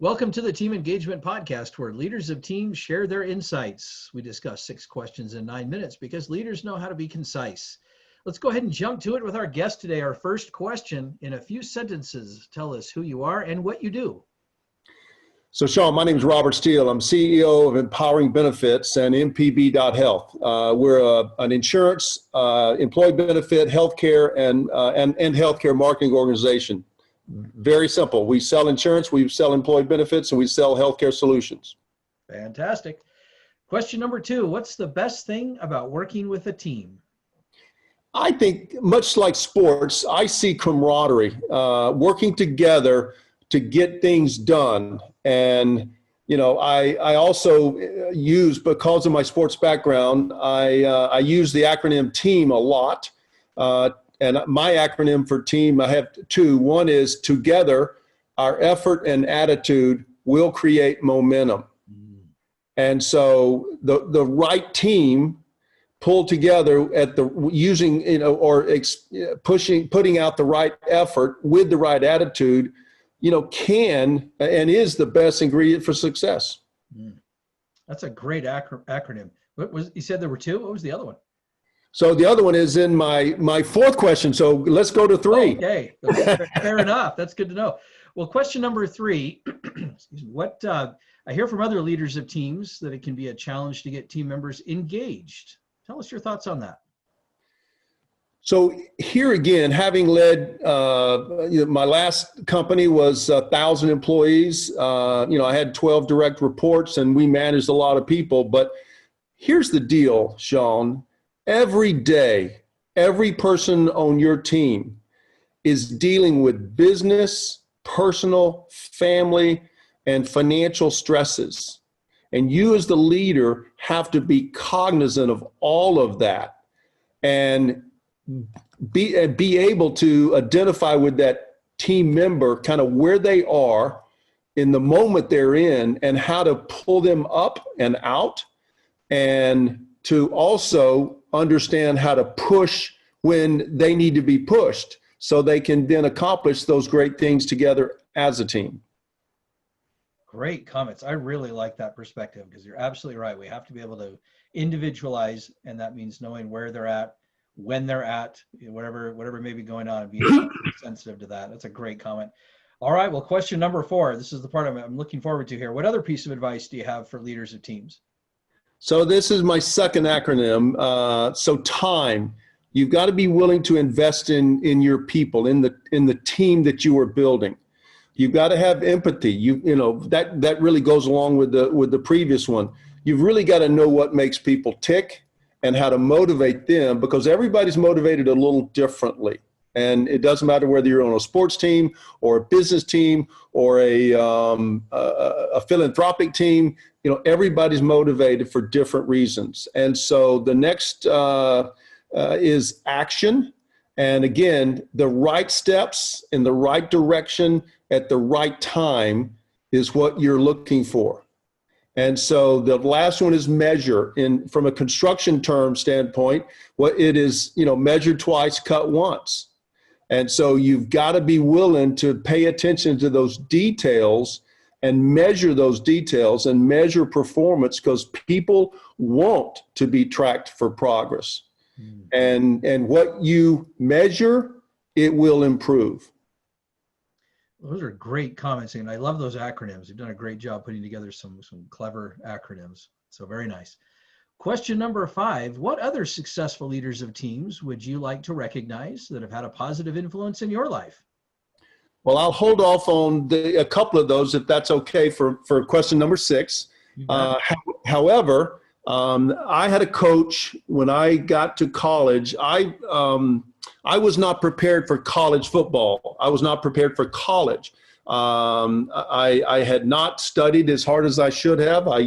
Welcome to the Team Engagement Podcast, where leaders of teams share their insights. We discuss 6 questions in 9 minutes because leaders know how to be concise. Let's go ahead and jump to it with our guest today. Our first question, in a few sentences, tell us who you are and what you do. So Sean, my name is Robert Steele. I'm CEO of Empowering Benefits and MPB.health. We're an insurance, employee benefit, healthcare, and healthcare marketing organization. Very simple. We sell insurance, we sell employee benefits, and we sell healthcare solutions. Fantastic. Question number 2, what's the best thing about working with a team? I think, much like sports, I see camaraderie, working together to get things done. And, you know, I also use, because of my sports background, I use the acronym TEAM a lot. And my acronym for team, I have 2. One is together, our effort and attitude will create momentum. And so the right team pulled together at the using, putting out the right effort with the right attitude, can and is the best ingredient for success. That's a great acronym. You said there were 2? What was the other one? So the other one is in my 4th question. So let's go to 3. Okay, fair enough. That's good to know. Well, question number 3, what I hear from other leaders of teams that it can be a challenge to get team members engaged. Tell us your thoughts on that. So here again, having led, my last company was 1,000 employees. I had 12 direct reports and we managed a lot of people. But here's the deal, Sean. Every day, every person on your team is dealing with business, personal, family, and financial stresses. And you as the leader have to be cognizant of all of that and be able to identify with that team member kind of where they are in the moment they're in and how to pull them up and out, and to also understand how to push when they need to be pushed so they can then accomplish those great things together as a team. Great comments. I really like that perspective because you're absolutely right. We have to be able to individualize, and that means knowing where they're at, when they're at, whatever may be going on, and being sensitive to that. That's a great comment. All right. Well, question number 4. This is the part I'm looking forward to here. What other piece of advice do you have for leaders of teams? So this is my 2nd acronym. So time. You've got to be willing to invest in your people, in the team that you are building. You've got to have empathy. That really goes along with the previous one. You've really got to know what makes people tick and how to motivate them, because everybody's motivated a little differently. And it doesn't matter whether you're on a sports team or a business team or a philanthropic team. Everybody's motivated for different reasons. And so the next is action. And again, the right steps in the right direction at the right time is what you're looking for. And so the last one is measure. From a construction term standpoint, what it is, measure twice, cut once. And so you've got to be willing to pay attention to those details and measure those details and measure performance, because people want to be tracked for progress. And what you measure, it will improve. Those are great comments, and I love those acronyms. You've done a great job putting together some clever acronyms. So very nice. Question number 5, what other successful leaders of teams would you like to recognize that have had a positive influence in your life? Well, I'll hold off on a couple of those, if that's okay, for question number 6. However, I had a coach when I got to college. I was not prepared for college football. I was not prepared for college. I had not studied as hard as I should have. I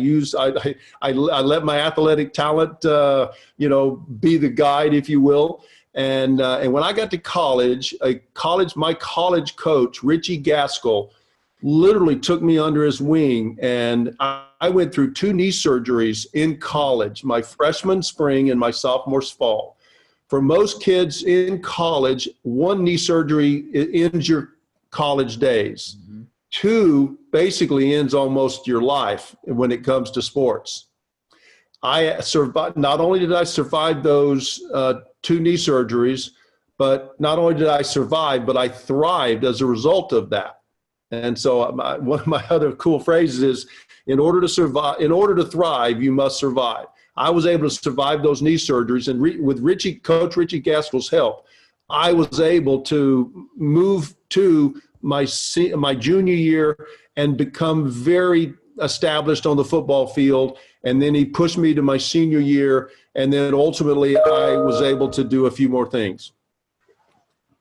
let my athletic talent, be the guide, if you will. And when I got to college, my college coach, Richie Gaskell, literally took me under his wing, and I went through 2 knee surgeries in college, my freshman spring and my sophomore fall. For most kids in college, 1 knee surgery ends your college days. Two basically ends almost your life when it comes to sports. I survived. Not only did I survive those two knee surgeries, but not only did I survive, but I thrived as a result of that. And so one of my other cool phrases is, in order to survive, in order to thrive, you must survive. I was able to survive those knee surgeries, and with Coach Richie Gaskell's help, I was able to move to my junior year and become very established on the football field. And then he pushed me to my senior year, and then ultimately I was able to do a few more things.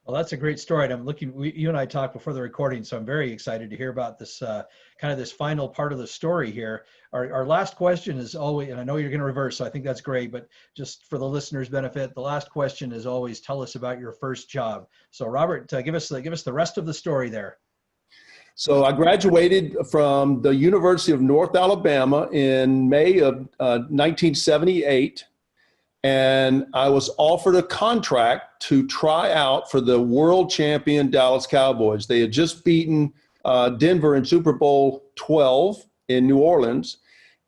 Well, that's a great story. And you and I talked before the recording, so I'm very excited to hear about this kind of this final part of the story here. Our last question is always, and I know you're going to reverse, so I think that's great, but just for the listeners' benefit, the last question is always, tell us about your first job. So Robert, give us the rest of the story there. So I graduated from the University of North Alabama in May of 1978. And I was offered a contract to try out for the world champion Dallas Cowboys. They had just beaten Denver in Super Bowl 12 in New Orleans.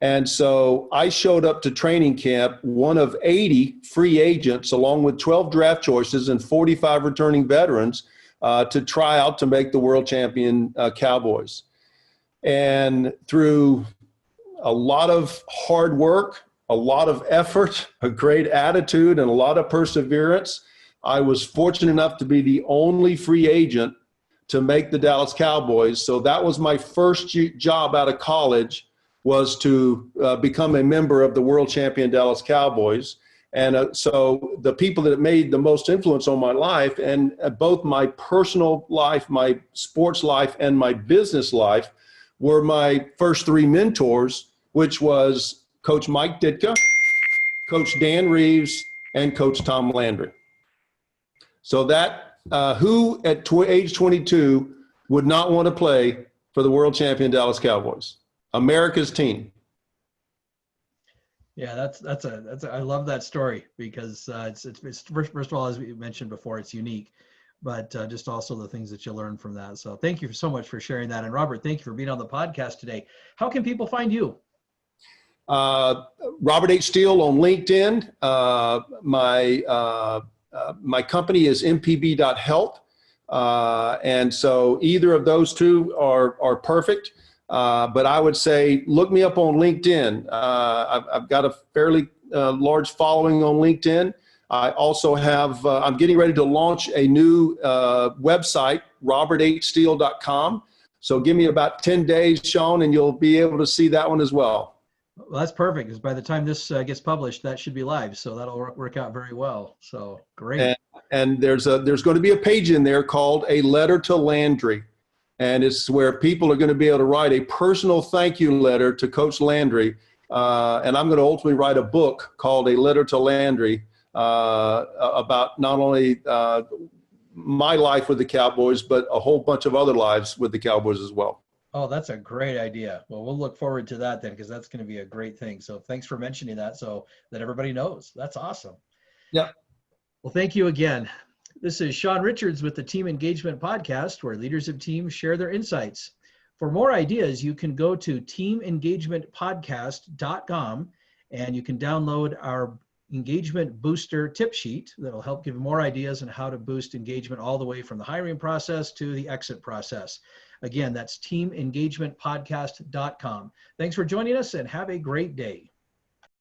And so I showed up to training camp, one of 80 free agents, along with 12 draft choices and 45 returning veterans, to try out to make the world champion Cowboys. And through a lot of hard work, a lot of effort, a great attitude, and a lot of perseverance, I was fortunate enough to be the only free agent to make the Dallas Cowboys. So that was my first job out of college, was to become a member of the world champion Dallas Cowboys. And so the people that made the most influence on my life, and both my personal life, my sports life, and my business life, were my first three mentors, which was Coach Mike Ditka, Coach Dan Reeves, and Coach Tom Landry. So that, who at age 22 would not want to play for the world champion Dallas Cowboys, America's team? Yeah, I love that story, because it's first of all, as we mentioned before, it's unique, but just also the things that you learn from that. So thank you so much for sharing that. And Robert, thank you for being on the podcast today. How can people find you? Robert H. Steele on LinkedIn. My company is mpb.health. And so either of those two are perfect. But I would say, look me up on LinkedIn. I've got a fairly large following on LinkedIn. I also have, I'm getting ready to launch a new website, roberthsteele.com. So give me about 10 days, Sean, and you'll be able to see that one as well. Well, that's perfect, because by the time this gets published, that should be live. So that'll work out very well. So great. And there's going to be a page in there called A Letter to Landry. And it's where people are going to be able to write a personal thank you letter to Coach Landry. And I'm going to ultimately write a book called A Letter to Landry about not only my life with the Cowboys, but a whole bunch of other lives with the Cowboys as well. Oh, that's a great idea. Well, we'll look forward to that then, because that's going to be a great thing. So thanks for mentioning that, so that everybody knows. That's awesome. Yeah. Well, thank you again. This is Sean Richards with the Team Engagement Podcast, where leaders of teams share their insights. For more ideas, you can go to teamengagementpodcast.com, and you can download our engagement booster tip sheet that'll help give more ideas on how to boost engagement all the way from the hiring process to the exit process. Again, that's teamengagementpodcast.com. Thanks for joining us, and have a great day.